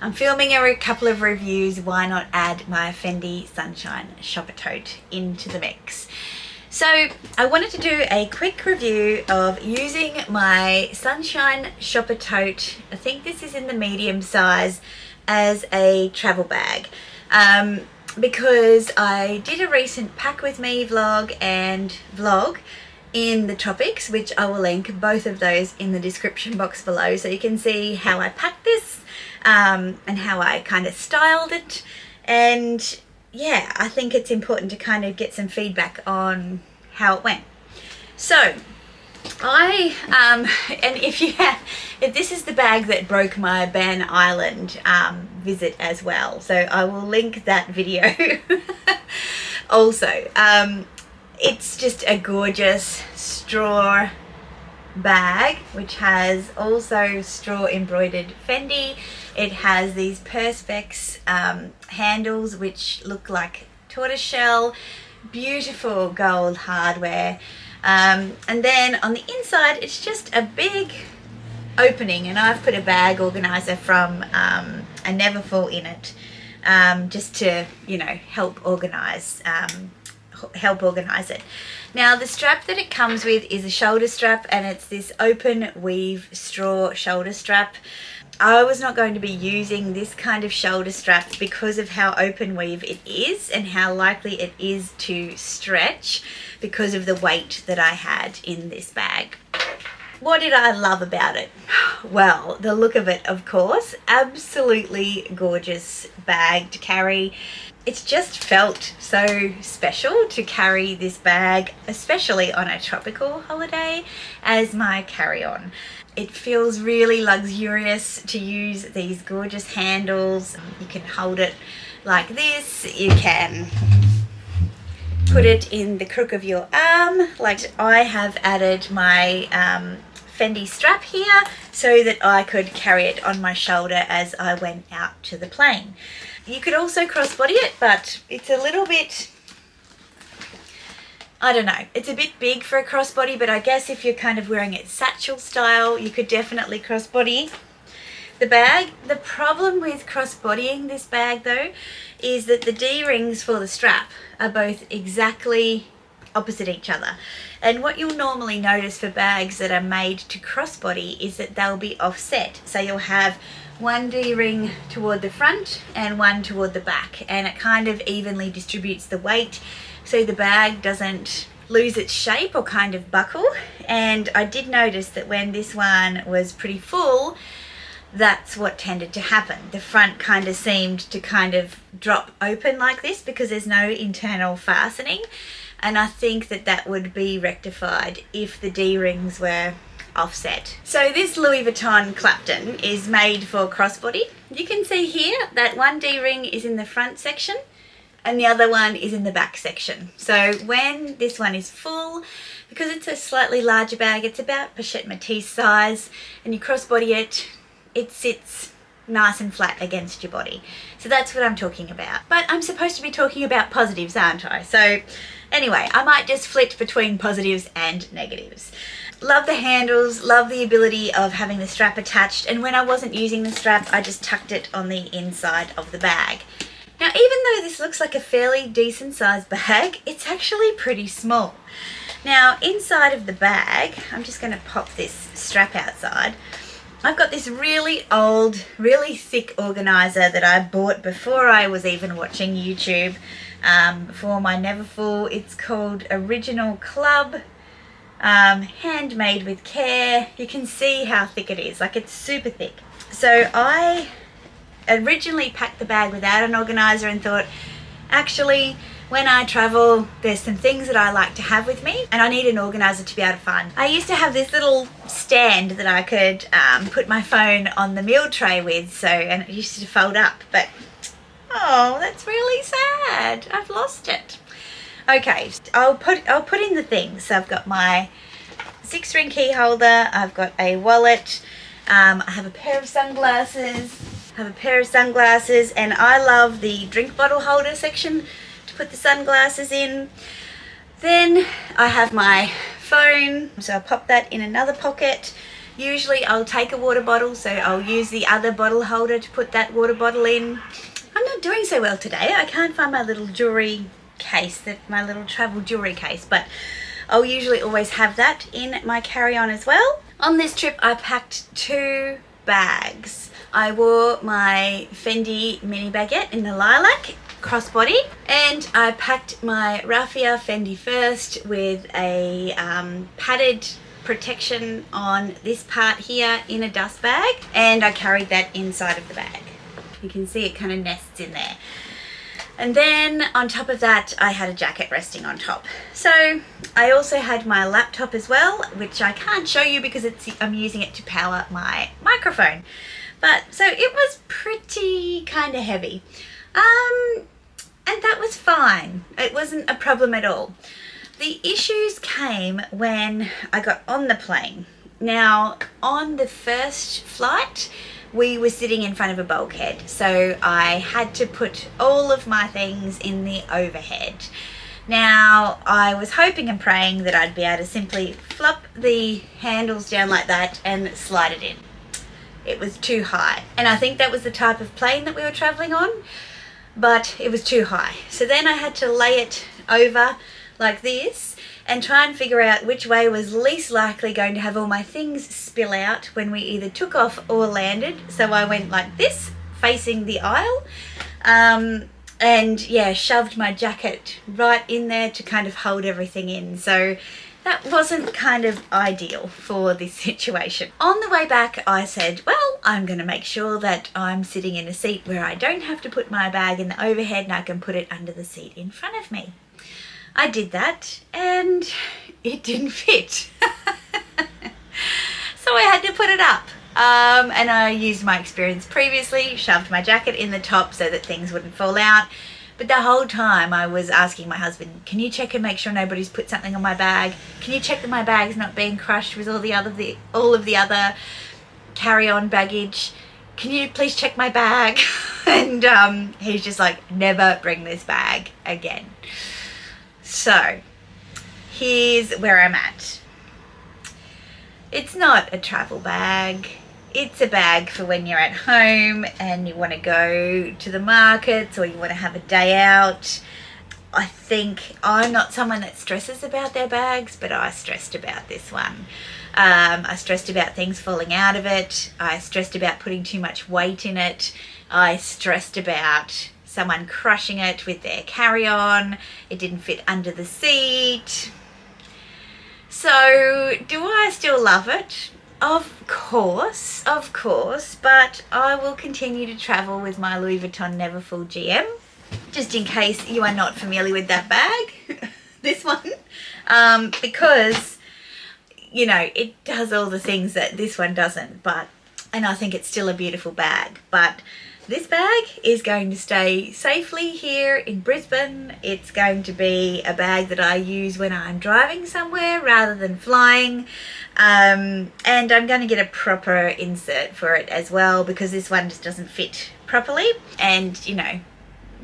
I'm filming a couple of reviews. Why not add my Fendi Sunshine Shopper Tote into the mix? So I wanted to do a quick review of using my Sunshine Shopper Tote. I think this is in the medium size, as a travel bag. Because I did a recent pack with me vlog and vlog in the tropics, which I will link both of those in the description box below, so you can see how I packed this and how I kind of styled it. And yeah, I think it's important to kind of get some feedback on how it went. So and if this is the bag that broke my Ban Island visit as well, so I will link that video. Also, it's just a gorgeous straw bag which has also straw embroidered Fendi. It has these perspex handles which look like tortoiseshell, beautiful gold hardware. And then on the inside it's just a big opening, and I've put a bag organizer from a Neverfull in it, just to, you know, help organize it. Now the strap that it comes with is a shoulder strap, and it's this open weave straw shoulder strap. I was not going to be using this kind of shoulder strap because of how open weave it is and how likely it is to stretch because of the weight that I had in this bag. What did I love about it? Well, the look of it, of course. Absolutely gorgeous bag to carry. It's just felt so special to carry this bag, especially on a tropical holiday, as my carry-on. It feels really luxurious to use these gorgeous handles. You can hold it like this. You can put it in the crook of your arm. Like I have added my Fendi strap here so that I could carry it on my shoulder as I went out to the plane. You could also crossbody it, but it's a little bit, I don't know, it's a bit big for a crossbody, but I guess if you're kind of wearing it satchel style, you could definitely crossbody the bag. The problem with crossbodying this bag though is that the D-rings for the strap are both exactly opposite each other. And what you'll normally notice for bags that are made to crossbody is that they'll be offset. So you'll have one D-ring toward the front and one toward the back, and it kind of evenly distributes the weight so the bag doesn't lose its shape or kind of buckle. And I did notice that when this one was pretty full, that's what tended to happen. The front kind of seemed to kind of drop open like this because there's no internal fastening, and I think that that would be rectified if the D-rings were offset. So this Louis Vuitton Clapton is made for crossbody. You can see here that one D-ring is in the front section and the other one is in the back section. So when this one is full, because it's a slightly larger bag, it's about pochette métis size, and you crossbody it, it sits nice and flat against your body. So that's what I'm talking about. But I'm supposed to be talking about positives, aren't I? So anyway, I might just flit between positives and negatives. Love the handles, love the ability of having the strap attached, and when I wasn't using the strap, I just tucked it on the inside of the bag. Now, even though this looks like a fairly decent sized bag, it's actually pretty small. Now, inside of the bag, I'm just going to pop this strap outside. I've got this really old, really thick organizer that I bought before I was even watching YouTube, before my Neverfull. It's called Original Club, handmade with care. You can see how thick it is, like it's super thick. So I originally packed the bag without an organizer and thought, actually, when I travel, there's some things that I like to have with me and I need an organizer to be able to find. I used to have this little stand that I could put my phone on the meal tray with, and it used to fold up, but oh, that's really sad. I've lost it. Okay, I'll put in the things. So I've got my 6-ring key holder, I've got a wallet, I have a pair of sunglasses, and I love the drink bottle holder section to put the sunglasses in. Then I have my phone, so I'll pop that in another pocket. Usually I'll take a water bottle, so I'll use the other bottle holder to put that water bottle in. I'm not doing so well today. I can't find my little jewelry case, my little travel jewelry case, but I'll usually always have that in my carry-on as well. On this trip I packed 2 bags. I wore my Fendi mini baguette in the lilac crossbody, and I packed my raffia Fendi first with a padded protection on this part here in a dust bag, and I carried that inside of the bag. You can see it kind of nests in there. And then on top of that I had a jacket resting on top. So I also had my laptop as well, which I can't show you because I'm using it to power my microphone. But so it was pretty kind of heavy. And that was fine. It wasn't a problem at all. The issues came when I got on the plane. Now, on the first flight, we were sitting in front of a bulkhead, so I had to put all of my things in the overhead. Now, I was hoping and praying that I'd be able to simply flop the handles down like that and slide it in. It was too high, and I think that was the type of plane that we were traveling on, but it was too high. So then I had to lay it over like this and try and figure out which way was least likely going to have all my things spill out when we either took off or landed. So I went like this, facing the aisle, and yeah, shoved my jacket right in there to kind of hold everything in. So that wasn't kind of ideal for this situation. On the way back, I said, well, I'm going to make sure that I'm sitting in a seat where I don't have to put my bag in the overhead and I can put it under the seat in front of me. I did that and it didn't fit. So I had to put it up. And I used my experience previously, shoved my jacket in the top so that things wouldn't fall out. But the whole time I was asking my husband, can you check and make sure nobody's put something on my bag? Can you check that my bag's not being crushed with all of the other carry-on baggage? Can you please check my bag? And he's just like, never bring this bag again. So here's where I'm at. It's not a travel bag. It's a bag for when you're at home and you want to go to the markets or you want to have a day out. I think I'm not someone that stresses about their bags, but I stressed about this one. I stressed about things falling out of it. I stressed about putting too much weight in it. I stressed about someone crushing it with their carry-on. It didn't fit under the seat. So do I still love it? Of course, but I will continue to travel with my Louis Vuitton Neverfull GM, just in case you are not familiar with that bag, this one, because, you know, it does all the things that this one doesn't, and I think it's still a beautiful bag, but this bag is going to stay safely here in Brisbane. It's going to be a bag that I use when I'm driving somewhere rather than flying. And I'm going to get a proper insert for it as well because this one just doesn't fit properly. And, you know,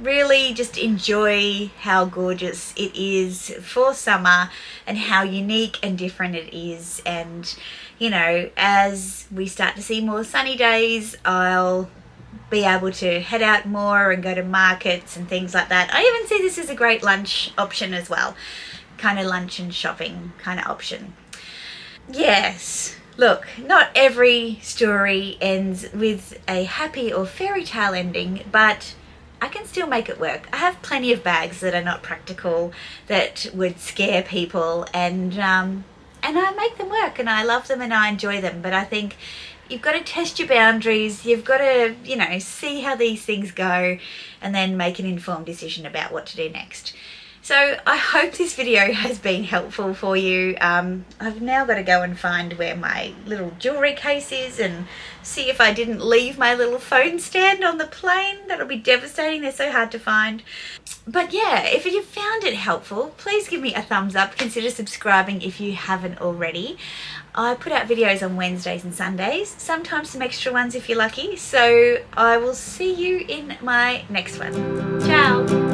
really just enjoy how gorgeous it is for summer and how unique and different it is. And, you know, as we start to see more sunny days, I'll be able to head out more and go to markets and things like that. I even see this as a great lunch option as well, kind of lunch and shopping kind of option. Yes, look, not every story ends with a happy or fairy tale ending, but I can still make it work. I have plenty of bags that are not practical, that would scare people, and I make them work and I love them and I enjoy them. But I think you've got to test your boundaries. You've got to, you know, see how these things go and then make an informed decision about what to do next. So I hope this video has been helpful for you. I've now got to go and find where my little jewelry case is and see if I didn't leave my little phone stand on the plane. That'll be devastating. They're so hard to find. But yeah, if you found it helpful, please give me a thumbs up. Consider subscribing if you haven't already. I put out videos on Wednesdays and Sundays, sometimes some extra ones if you're lucky. So I will see you in my next one. Ciao.